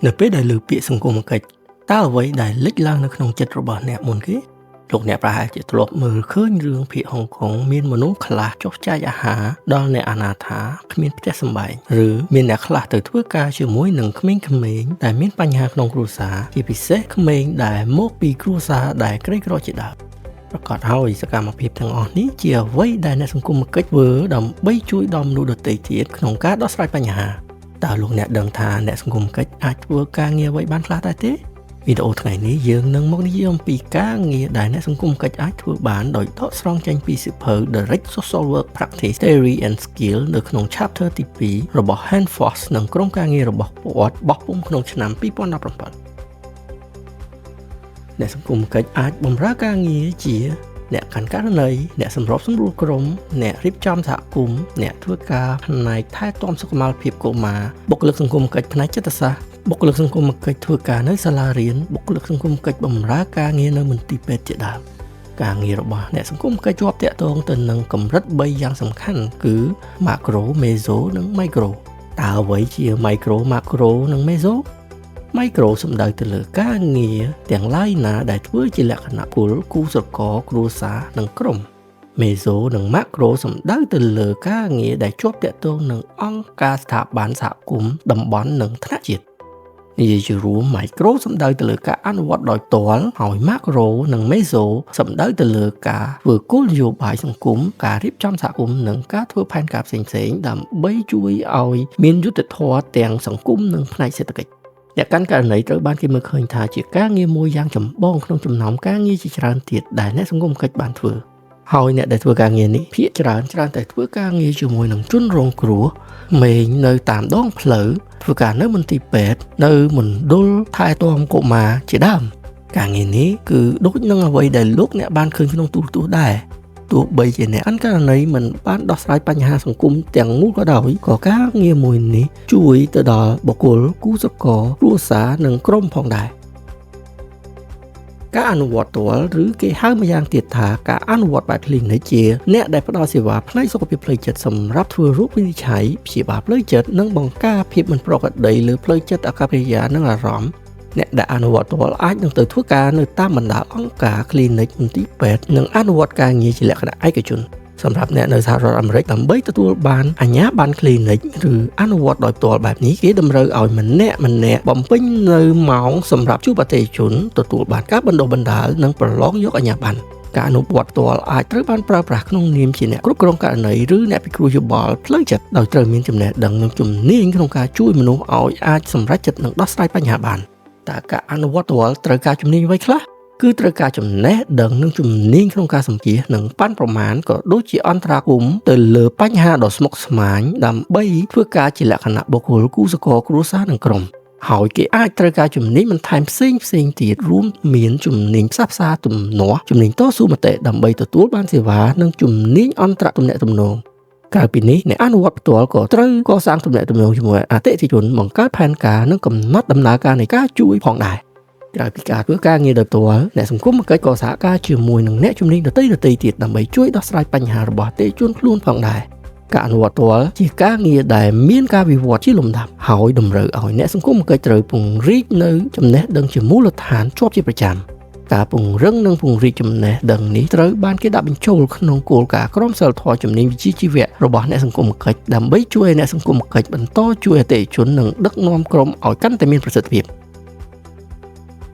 នៅពេលដែលលើពាក្យសង្គមគិច្ចតើអ្វីដែលលេចឡើងនៅក្នុងចិត្តរបស់អ្នកមុនគេលោកអ្នកប្រហែលជាធ្លាប់មើលឃើញរឿងភាគហុងកុងមានមនុស្សខ្លះចុះចែកអាហារដល់អ្នកអនាថាគ្មានផ្ទះសម្បែងឬមានអ្នកខ្លះទៅធ្វើការជាមួយនឹងក្មេងៗដែលមានបញ្ហាក្នុងគ្រួសារជាពិសេសក្មេងដែលមកពីគ្រួសារដែលក្រីក្រជាដើមប្រកាសហើយសកម្មភាពទាំងអស់នេះជាអ្វីដែលអ្នកសង្គមគិច្ចធ្វើដើម្បីជួយដល់មនុស្សដទៃទៀតក្នុងការដោះស្រាយបញ្ហាតើលោកអ្នកដឹងថាអ្នកសង្គមគិច្ចអាចធ្វើការងារអ្វីបានខ្លះដែរទេវីដេអូថ្ងៃនេះយើងនឹងមកនិយាយអំពីការងារដែលអ្នកសង្គមគិច្ចអាចធ្វើបានដោយដកស្រង់ចេញពីសៀវភៅ The Rich Social Work Practice Theory and Skill នៅក្នុង Chapter ទី2របស់ Hans Foss និងក្រុមការងាររបស់គាត់បោះពុម្ពក្នុងឆ្នាំ2017អ្នកសង្គមគិច្ចអាចបម្រើការងារជាអ្នកកាន់ករណីអ្នកសម្របសម្រួលក្រុមអ្នករៀបចំសហគមន៍អ្នកធ្វើការផ្នែកថែទាំសុខុមាលភាពកុមារបុគ្គលិកសង្គមគិច្ចផ្នែកចិត្តសាស្ត្របុគ្គលិកសង្គមគិច្ចធ្វើការនៅសាលារៀនបុគ្គលិកសង្គមគិច្ចបម្រើការងារនៅមន្ទីរពេទ្យជាដើមការងាររបស់អ្នកសង្គមគិច្ចជាប់ទាក់ទងទៅនឹងកម្រិត3យ៉ាងសំខាន់គឺ Macro, Meso និង Micro តើអ្វីជា Micro, Macro និង Meso Micro សំដៅទៅលើការងារទាំងឡាយណាដែលធ្វើជាលក្ខណៈពលគូស្រករគ្រួសារនិងក្រុម Meso និង Macro សំដៅទៅលើការងារដែលជាប់ទាក់ទងនឹងអង្គការស្ថាប័នសហគមន៍តំបន់និងថ្នាក់ជាតិនិយាយជារួម Micro សំដៅទៅលើការអនុវត្តដោយផ្ទាល់ហើយ Macro និង Meso សំដៅទៅលើការធ្វើគោលនយោបាយសង្គមការរៀបចំសហគមន៍និងការធ្វើផែនការផ្សេងៗដើម្បីជួយឲ្យមានយុត្តិធម៌ទាំងសង្គមនិងផ្នែកសេដ្ឋកិច្ចអ្នកកាន់ករណីត្រូវបានគេមើលឃើញថាជាការងារមួយយ៉ាងចម្បងក្នុងចំណោមការងារជាច្រើនទៀតដែលអ្នកសង្គមគិច្ចបានធ្វើហើយអ្នកដែលធ្វើការងារនេះភាគច្រើនតែធ្វើការងារជាមួយនឹងជនរងគ្រោះមេងនៅតាមដងផ្លូវធ្វើការនៅមន្ទីរពេទ្យនៅមណ្ឌលថែទាំកុមារជាដើមការងារនេះគឺដូចនឹងអ្វីដែលលោកអ្នកបានឃើញក្នុងទូរទស្សន៍ដែរទោះបីជាអ្នកអន្តរជាតិមិនបានដោះស្រាយបញ្ហាសង្គមទាំងមូលក៏ដោយក៏ការងារមួយនេះជួយទៅដល់បុគ្គលគូស្រករគ្រួសារនិងក្រុមផងដែរការអនុវត្តផ្ទាល់ឬគេហៅម្យ៉ាងទៀតថាការអនុវត្តបែប clinic ជាអ្នកដែលផ្ដល់សេវាផ្នែកសុខភាពផ្លូវចិត្តសម្រាប់ធ្វើរោគវិនិច្ឆ័យព្យាបាលផ្លូវចិត្តនិងបង្ការភាពមិនប្រក្រតីលើផ្លូវចិត្តអាកប្បកិរិយានិងអារម្មណ៍អ្នកដែលអនុវត្តផ្ទាល់អាចនឹងទៅធ្វើការនៅតាមបណ្ដាអង្គការ clinic មន្ទីរពេទ្យនិងអនុវត្តការងារជាលក្ខណៈឯកជនសម្រាប់អ្នកនៅសហរដ្ឋអាមេរិកដើម្បីទទួលបានអាជ្ញាប័ណ្ណ clinic ឬអនុវត្តដោយផ្ទាល់បែបនេះគេតម្រូវឲ្យម្នាក់បំពេញនៅម៉ោងសម្រាប់ជួបអតិថិជនទទួលបានការបណ្ដុះបណ្ដាលនិងប្រឡងយកអាជ្ញាប័ណ្ណការអនុវត្តផ្ទាល់អាចត្រូវបានប្រើប្រាស់ក្នុងនាមជាអ្នកគ្រប់គ្រងករណីឬអ្នកពិគ្រោះយោបល់ផ្លូវចិត្តដោយត្រូវមានចំណេះដឹងនិងជំនាញក្នុងការជួយមនុស្សឲ្យអាចសម្រេចចិត្តនិងដោះស្រាយបញ្ហាបានតើការអនុវត្តផ្ទាល់ត្រូវការជំនាញអ្វីខ្លះគឺត្រូវការចំណេះដឹងនិងជំនាញក្នុងការសម្ភាសន៍និងប៉ាន់ប្រមាណក៏ដូចជាអន្តរាគមន៍ទៅលើបញ្ហាដ៏ស្មុគស្មាញដើម្បីធ្វើការជាលក្ខណៈបុគ្គលគូស្រករគ្រួសារនិងក្រុមហើយគេអាចត្រូវការជំនាញបន្ថែមផ្សេងទៀតរួមមានជំនាញផ្សះផ្សាទំនាស់ជំនាញតស៊ូមតិដើម្បីទទួលបានសេវានិងជំនាញអន្តរទំនាក់ទំនងក្រៅពីនេះអ្នកអនុវត្តផ្ទាល់ក៏ត្រូវកសាងទំនាក់ទំនងជាមួយអតិថិជនបង្កើតផែនការនិងកំណត់ដំណើរការនៃការជួយផងដែរក្រៅពីការធ្វើការងារដោយផ្ទាល់អ្នកសង្គមគិច្ចក៏សហការជាមួយនឹងអ្នកជំនាញដទៃទៀតដើម្បីជួយដោះស្រាយបញ្ហារបស់អតិថិជនខ្លួនផងដែរការអនុវត្តផ្ទាល់ជាការងារដែលមានការវិវត្តជាលំដាប់ហើយតម្រូវឲ្យអ្នកសង្គមគិច្ចត្រូវពង្រីកនៅចំណេះដឹងជាមូលដ្ឋានជាប់ជាប្រចាំការពង្រឹងនិងពង្រីកចំណេះដឹងនេះត្រូវបានគេដាក់បញ្ចូលក្នុងគោលការណ៍ក្រមសីលធម៌ជំនាញវិជ្ជាជីវៈរបស់អ្នកសង្គមគិច្ចដើម្បីជួយអ្នកសង្គមគិច្ចបន្តជួយអតិថិជននិងដឹកនាំក្រុមឲ្យកាន់តែមានប្រសិទ្ធភាព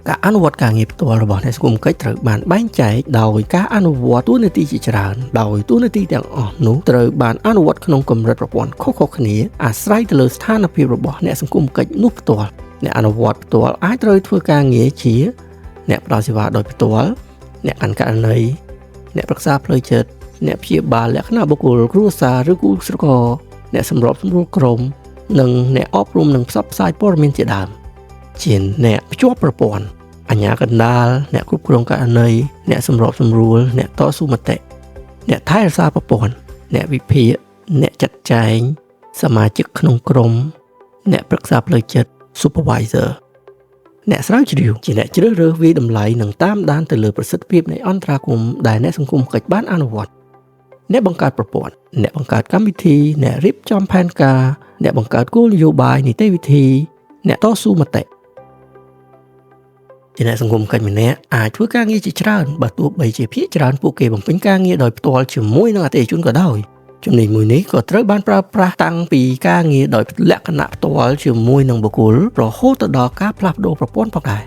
ការអនុវត្តការងារផ្ទាល់របស់អ្នកសង្គមគិច្ចត្រូវបានបែងចែកដោយការអនុវត្តតួនាទីជាច្រើនដោយតួនាទីទាំងអស់នោះត្រូវបានអនុវត្តក្នុងកម្រិតប្រព័ន្ធខុសៗគ្នាអាស្រ័យទៅលើស្ថានភាពរបស់អ្នកសង្គមគិច្ចនោះផ្ទាល់អ្នកអនុវត្តផ្ទាល់អាចត្រូវធ្វើការងារជាអ្នកផ្ដល់សេវាដោយផ្ទាល់អ្នកកាន់ករណីអ្នកប្រឹក្សាផ្លូវចិត្តអ្នកព្យាបាលលក្ខណៈបុគ្គលគ្រួសារឬគូស្រករអ្នកសម្របសម្រួលក្រុមនិងអ្នកអប់រំនិងផ្សព្វផ្សាយព័ត៌មានជាដើមជាអ្នកភ្ជាប់ប្រព័ន្ធអាជ្ញាកណ្ដាលអ្នកគ្រប់គ្រងករណីអ្នកសម្របសម្រួលអ្នកតស៊ូមតិអ្នកថែរក្សាប្រព័ន្ធអ្នកវិភាគអ្នកចាត់ចែងសមាជិកក្នុងក្រុមអ្នកប្រឹក្សាផ្លូវចិត្ត supervisor អ្នកស្រាវជ្រាវជាអ្នកជ្រើសរើសវាយតម្លៃនិងតាមដានទៅលើប្រសិទ្ធភាពនៃអន្តរាគមន៍ដែលអ្នកសង្គមគិច្ចបានអនុវត្តអ្នកបង្កើតប្រព័ន្ធអ្នកបង្កើតកម្មវិធីអ្នករៀបចំផែនការអ្នកបង្កើតគោលនយោបាយនីតិវិធីអ្នកតស៊ូមតិ ជាអ្នកសង្គមកិច្ចម្នាក់អាចធ្វើការងារជាច្រើនបើទោះបីជាភាគច្រើនពួកគេបំពេញការងារដោយផ្ទាល់ជាមួយនឹងអតិថិជនក៏ដោយចំណុចមួយនេះក៏ត្រូវបានប្រើប្រាស់តាំងពីការងារដោយលក្ខណៈផ្ទាល់ជាមួយនឹងបុគ្គលរហូតទៅដល់ការផ្លាស់ប្ដូរប្រព័ន្ធផងដែរ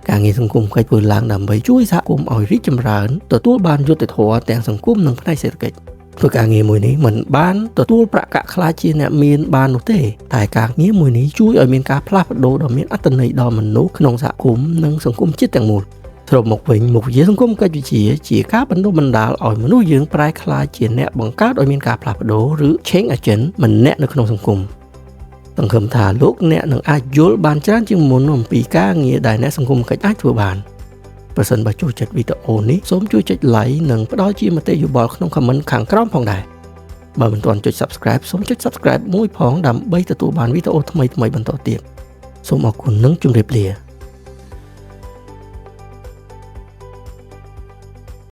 ការងារសង្គមកិច្ចធ្វើឡើងដើម្បីជួយសហគមន៍ឲ្យរីកចម្រើនទទួលបានយុត្តិធម៌ទាំងសង្គមនិងផ្នែកសេដ្ឋកិច្ចធ្វើការងារមួយនេះមិនបានទទួលប្រាក់កាក់ខ្លាចជាអ្នកមានបាននោះទេតែការងារមួយនេះជួយឲ្យមានការផ្លាស់ប្ដូរដ៏មានអត្ថន័យដល់មនុស្សក្នុងសហគមន៍និងសង្គមជាតិទាំងមូលសរុបមកវិញមុខវិជ្ជាសង្គមកិច្ចវិទ្យាជាការបណ្ដុះបណ្ដាលឲ្យមនុស្សយើងប្រែក្លាយជាអ្នកបង្កើតឲ្យមានការផ្លាស់ប្ដូរឬ change agent ម្នាក់នៅក្នុងសង្គមសង្ឃឹមថាលោកអ្នកនឹងអាចយល់បានច្រើនជាងមុនអំពីការងារដែលអ្នកសង្គមកិច្ចអាចធ្វើបានប្រសិនបើចូលចិត្តវីដេអូនេះសូមជួយចុច like និងផ្ដល់ជាមតិយោបល់ក្នុង comment ខាងក្រោមផងដែរបើមិនទាន់ចុច subscribe សូមចុច subscribe មួយផងដើម្បីទទួលបានវីដេអូថ្មីៗបន្តទៀតសូមអរគុណនិងជម្រាបលា